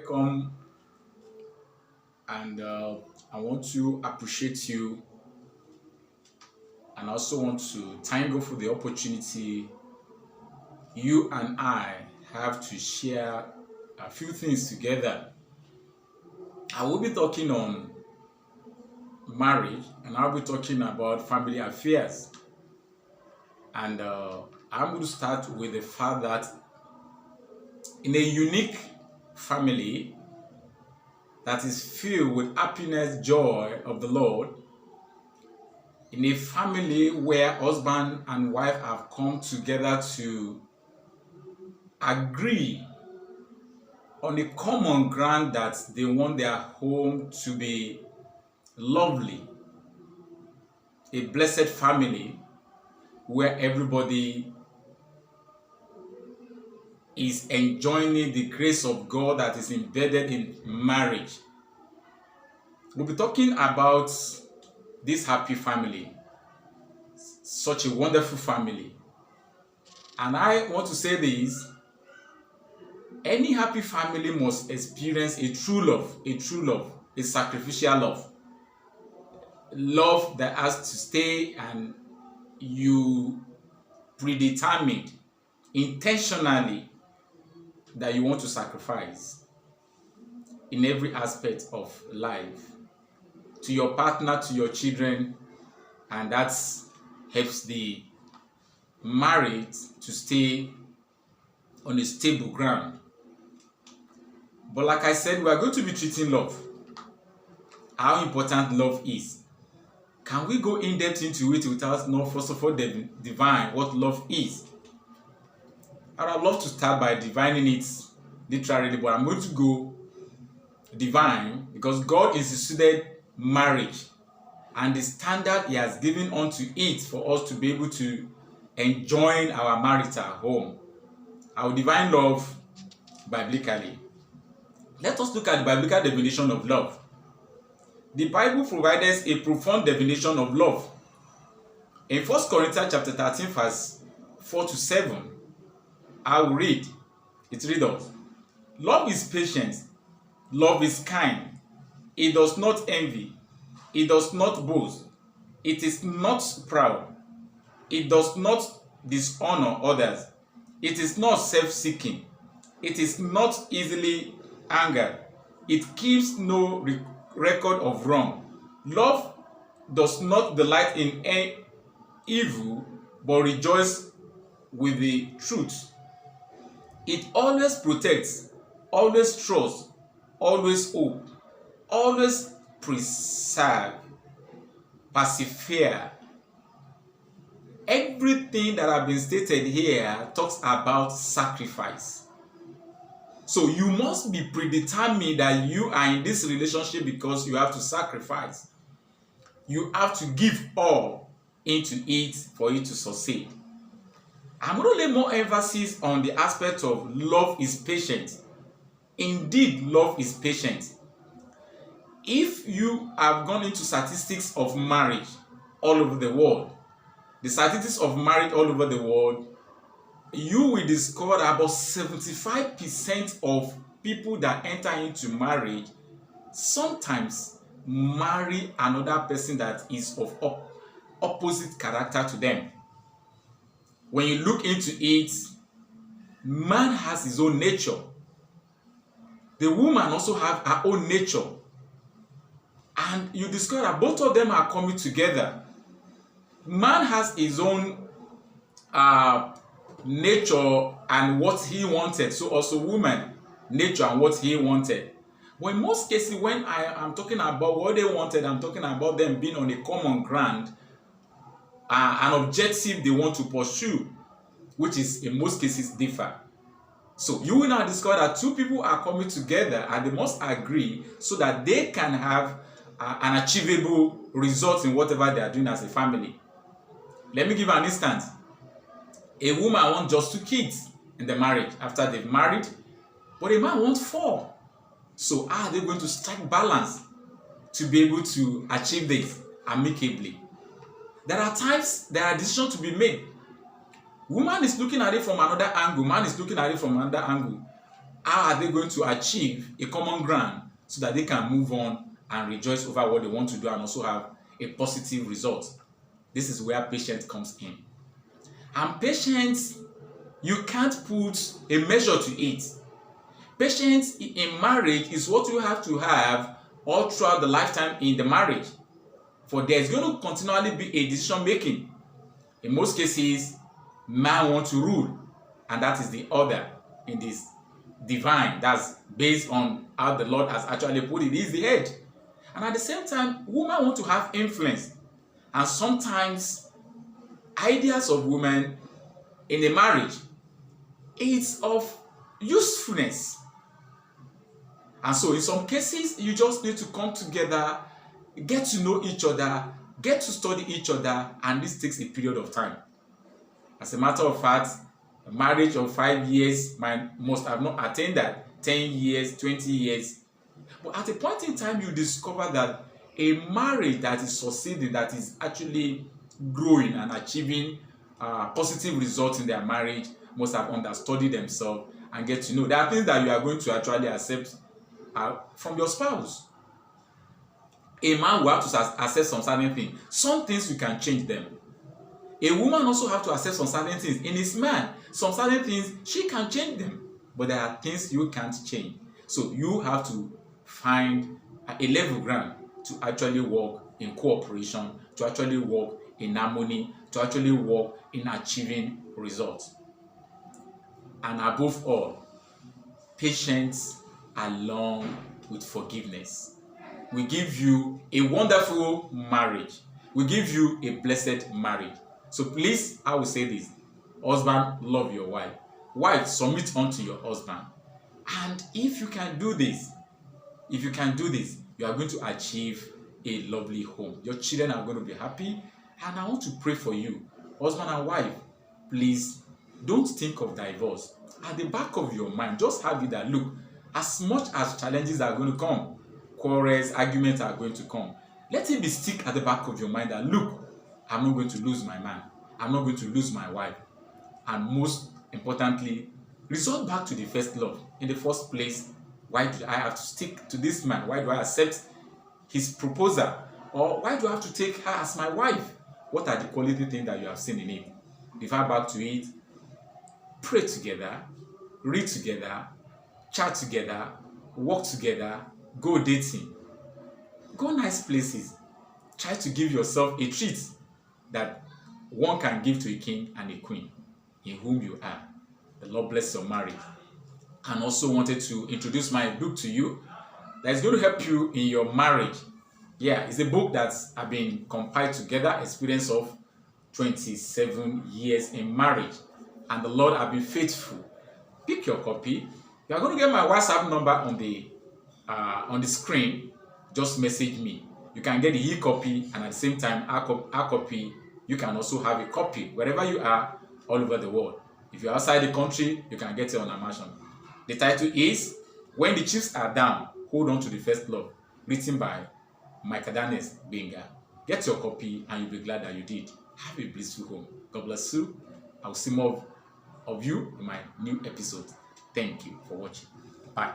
Welcome, and I want to appreciate you, and also want to thank God for the opportunity you and I have to share a few things together. I will be talking on marriage, and I'll be talking about family affairs. And I'm going to start with the fact that in a unique family that is filled with happiness, joy of the Lord, in a family where husband and wife have come together to agree on a common ground that they want their home to be lovely, a blessed family where everybody is enjoying the grace of God that is embedded in marriage. We'll be talking about this happy family, such a wonderful family. And I want to say this: any happy family must experience a true love, a sacrificial love, love that has to stay, and you predetermined intentionally that you want to sacrifice in every aspect of life to your partner, to your children, and that helps the marriage to stay on a stable ground. But like I said, we are going to be treating love, how important love is. Can we go in depth into it without not first of all divine what love is? I'd love to start by divining it literally, but I'm going to go divine because God instituted marriage and the standard He has given unto it for us to be able to enjoy our marital home. I will divine love biblically. Let us look at the biblical definition of love. The Bible provides a profound definition of love. In 1 Corinthians chapter 13, verse 4 to 7, I will read. It reads us: love is patient, love is kind, it does not envy, it does not boast, it is not proud, it does not dishonor others, it is not self-seeking, it is not easily angered, it keeps no record of wrong. Love does not delight in evil, but rejoices with the truth. It always protects, always trusts, always hope, always preserve, persevere. Everything that has been stated here talks about sacrifice. So you must be predetermined that you are in this relationship because you have to sacrifice. You have to give all into it for it to succeed. I'm going to lay more emphasis on the aspect of love is patient. Indeed, love is patient. If you have gone into statistics of marriage all over the world, the statistics of marriage all over the world, you will discover that about 75% of people that enter into marriage sometimes marry another person that is of opposite character to them. When you look into it, man has his own nature. The woman also has her own nature. And you discover that both of them are coming together. Man has his own nature and what he wanted. So also woman, nature and what he wanted. But in most cases, when I am talking about what they wanted, I'm talking about them being on a common ground, an objective they want to pursue, which is in most cases differ. So you will now discover that two people are coming together and they must agree so that they can have an achievable result in whatever they are doing as a family. Let me give an instance. A woman wants just 2 kids in the marriage after they've married, but a man wants 4. So how are they going to strike balance to be able to achieve this amicably? There are times there are decisions to be made. Woman is looking at it from another angle, man is looking at it from another angle. how are they going to achieve a common ground so that they can move on and rejoice over what they want to do and also have a positive result? This is where patience comes in. And patience, you can't put a measure to it. Patience in marriage is what you have to have all throughout the lifetime in the marriage. For there is going to continually be a decision making. In most cases, man wants to rule, and that is the order in this divine. That's based on how the Lord has actually put it. He is the head. And at the same time, women want to have influence. And sometimes ideas of women in a marriage is of usefulness. And so in some cases, you just need to come together, get to know each other, get to study each other, and this takes a period of time. As a matter of fact, a marriage of 5 years must have not attained that 10 years, 20 years. But at a point in time, you discover that a marriage that is succeeding, that is actually growing and achieving positive results in their marriage, must have understudied themselves and get to know. There are things that you are going to actually accept from your spouse. A man will have to accept some certain things. Some things you can change them. A woman also have to accept some certain things in his man. Some certain things she can change them, but there are things you can't change. So you have to find a level ground to actually work in cooperation, to actually work in harmony, to actually work in achieving results. And above all, patience along with forgiveness will give you a wonderful marriage. Will give you a blessed marriage. So please, I will say this: husband, love your wife. Wife, submit unto your husband. And if you can do this, you are going to achieve a lovely home. Your children are going to be happy. And I want to pray for you, husband and wife. Please don't think of divorce. At the back of your mind, just have it that, look, as much as challenges are going to come, quarrels, arguments are going to come, let it be stick at the back of your mind that, look, I'm not going to lose my man. I'm not going to lose my wife. And most importantly, resort back to the first love. In the first place, why do I have to stick to this man? Why do I accept his proposal? Or why do I have to take her as my wife? What are the quality things that you have seen in it? Refer back to it. Pray together. Read together. Chat together. Work together. Go dating. Go nice places. Try to give yourself a treat that one can give to a king and a queen in whom you are. The Lord bless your marriage. And also wanted to introduce my book to you that is going to help you in your marriage. Yeah, it's a book that's been compiled together, experience of 27 years in marriage. And the Lord has been faithful. Pick your copy. You are going to get my WhatsApp number on the screen. Just message me. You can get the e-copy, and at the same time, our copy. You can also have a copy wherever you are, all over the world. If you're outside the country, you can get it on Amazon. The title is When the Chips Are Down, Hold On to the First Love, written by Micah-Daniels, Gbenga. Get your copy and you'll be glad that you did. Have a blissful home. God bless you. I'll see more of you in my new episode. Thank you for watching. Bye.